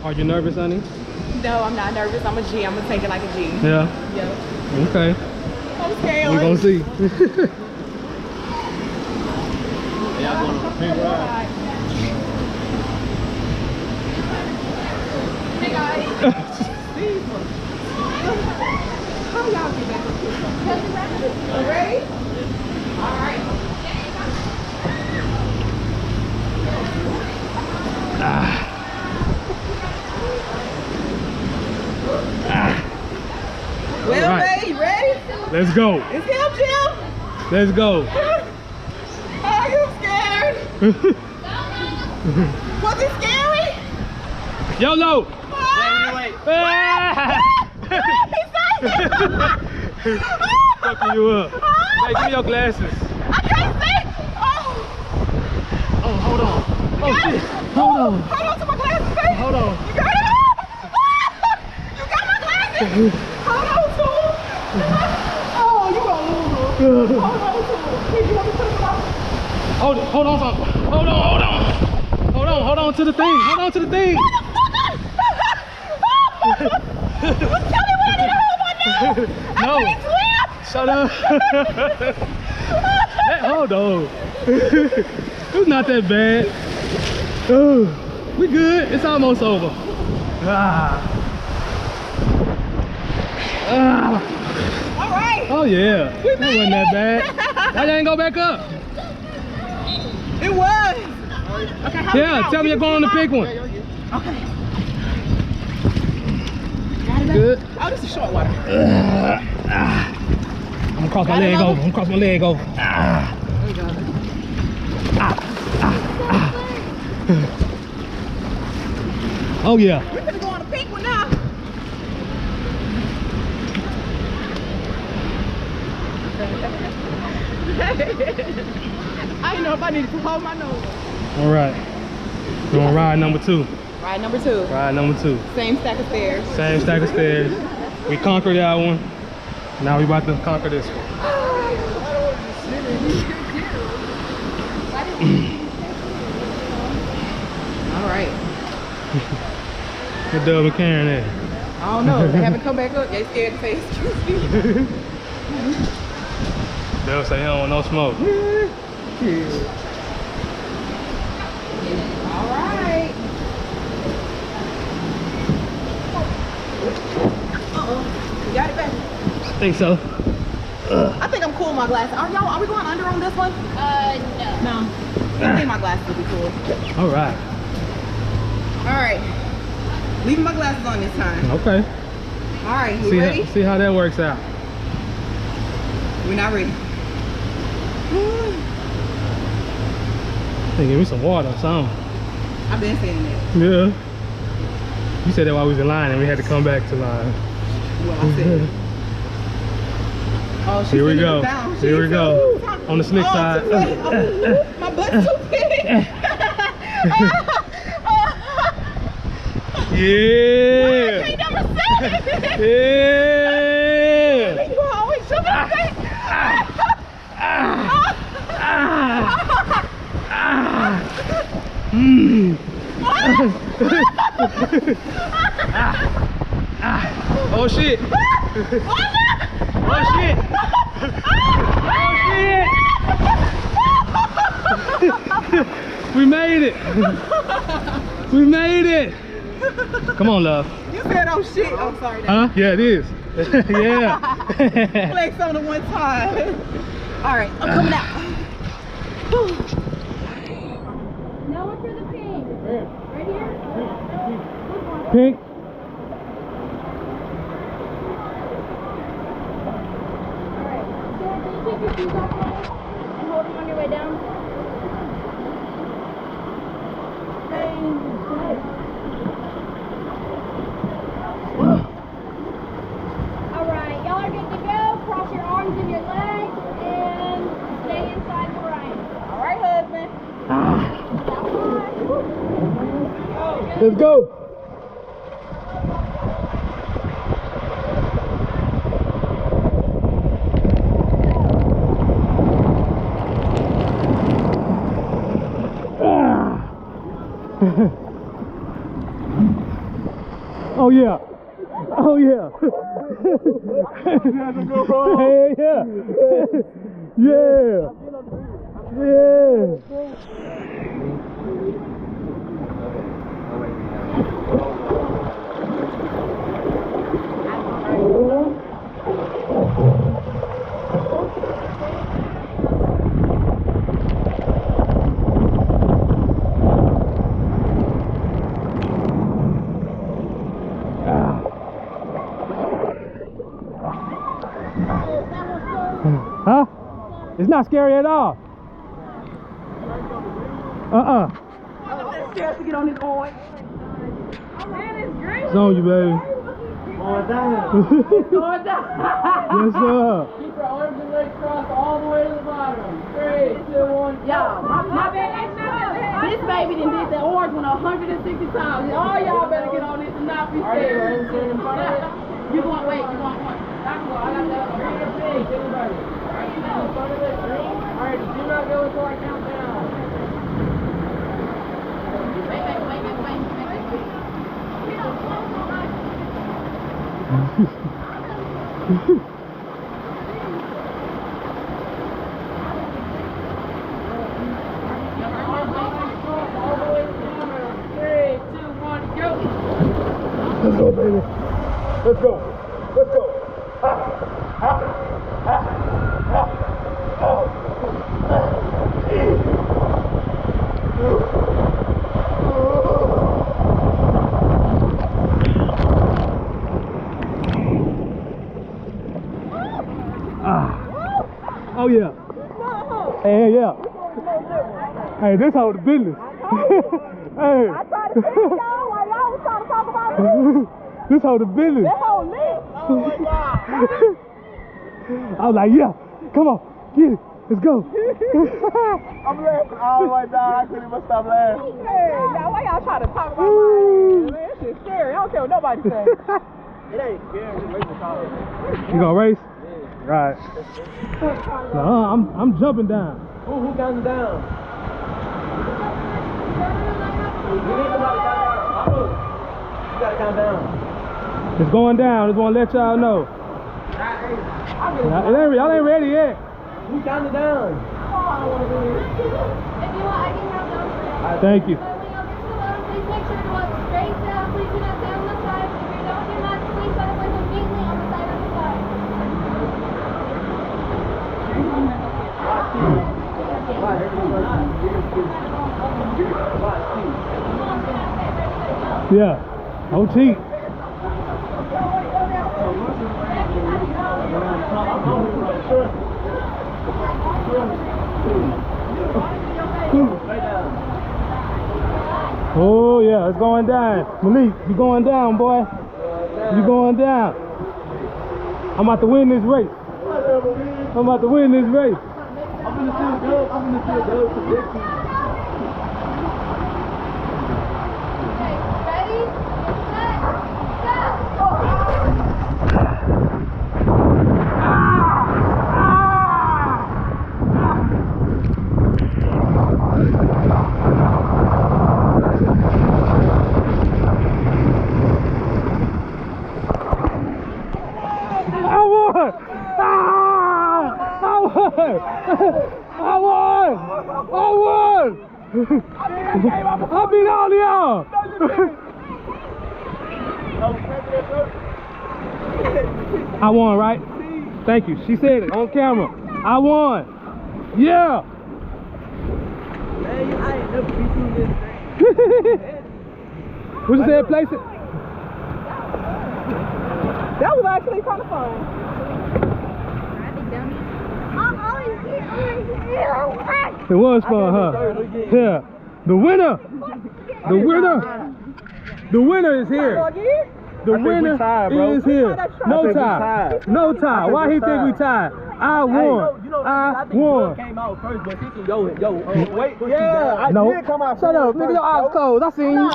Are you nervous, honey? No, I'm not nervous. I'm a G. I'm gonna take it like a G. Yeah. Yep. Okay. I'm scared. We're gonna see. Y'all going on a pink ride? Hey guys. How y'all get back? Ready? All right. Well, right. babe, you ready? Let's go. It's him, Jim. Let's go. Are you scared? Was it scary? YOLO. Wait. Fucking you up. Hey, give me your glasses. I can't see. Oh, hold on. Oh shit. Hold on. Hold on to my glasses, babe. Hold on. You got it? You got my glasses. Hold on to them. Oh, you gonna lose them. Hold on to them. Here, you want me to put them on? Hold on, hold on. Hold on to the thing. Hold on to the thing. You was telling me I need to hold my nose. No. Shut up. Hold on. It's not that bad. Oh, we good. It's almost over. All right. Oh yeah. That wasn't that bad. Why y'all ain't go back up? It was. Okay, how Yeah, tell me you're going on the pink one. Okay. Good. Oh, this is short water. I'm gonna cross my leg over. There you go. Oh yeah. We're gonna go on the pink one now. I didn't know if I needed to hold my nose. All right. We're on ride number 2. Ride number 2. Ride number 2. Same stack of stairs. Same stack of stairs. We conquered that one. Now we about to conquer this one. All right. What Dub and Karen at? I don't know. They haven't come back up. They scared to face. Dub say he don't want no smoke. All right. You got it back. I think so. I think I'm cool with my glasses. Are we going under on this one? No. No. I think my glasses will be cool. All right. All right. Leaving my glasses on this time. Okay. All right, you ready? See how that works out. We're not ready. Hey, give me some water or something. I've been saying that. Yeah. You said that while we was in line and we had to come back to line. Well, I said. Oh, Here we go. Here we go. On the slick side. My butt's too big. Yeah. I never said it. Yeah. You always show me that. Oh shit. Oh shit. We made it. We made it. Come on, love. You said oh shit. I'm sorry. Huh? Yeah, it is. Yeah. Flex on it one time. All right, I'm coming out. Now look for the pink. Right here? Pink. Alright. So can you take your shoes off for me and hold them on your way down? Alright, y'all are good to go. Cross your arms and your legs and stay inside the ride. All right, husband. Let's go. Oh yeah. Oh yeah. Hey, yeah. Yeah. Yeah. Huh? It's not scary at all. He has to get on his own. It's on you, baby. Going down. Going down. Yes, sir. Keep your arms and legs crossed all the way to the bottom. 3, 2, 1. Y'all, my bad. This baby done did the orange one 160 times. All y'all better get on this and not be scared. You want, wait, you want one. I got that. Everybody. Alright, do not go until I count down. All the way to the bottom. 3, 2, 1, go. Let's go, baby. Let's go. Let's go. Oh yeah. Hey, yeah. Hey, this how the business. Hey. I tried to fix y'all while y'all was trying to talk about it. This how the business. That whole lit. Oh my God. I was like, yeah, come on, get it, let's go. I'm laughing all the way down. I couldn't even stop laughing. Hey, y'all, why y'all trying to talk about my ass? Man, that shit's scary. I don't care what nobody says. It ain't scary. It's racing car. You gonna race? Right. No, I'm jumping down. Who counting down? We need somebody to count down. You gotta count down. It's going down. Just want to let y'all know. Y'all ain't ready yet. Who counting down? If you want, I can count down for you. Thank you. But when y'all get to the bottom, please make sure to look straight down. Please do not stay on the side. If you're done with your nuts, please try to place them neatly on the side of the side. Yeah. Don't cheat. Oh yeah, it's going down. Malik, you going down, boy. You going down. I'm about to win this race. I'm about to win this race. I'm gonna see a good. I'm gonna see a good prediction. Okay, ready, set, go! I won! I beat all of y'all! I won, right? Thank you. She said it on camera. I won. Yeah! Man, I ain't never beat you this thing. What you said? Place it? That was actually kind of fun. It was fun, huh? Yeah. The winner! The winner! The winner is here! The winner is here. No tie. No tie. Why he think we tied? I won. I won. Came out first, but yo, wait, yeah, I No. did come out Shut up, first, nigga. Your eyes closed. I seen you.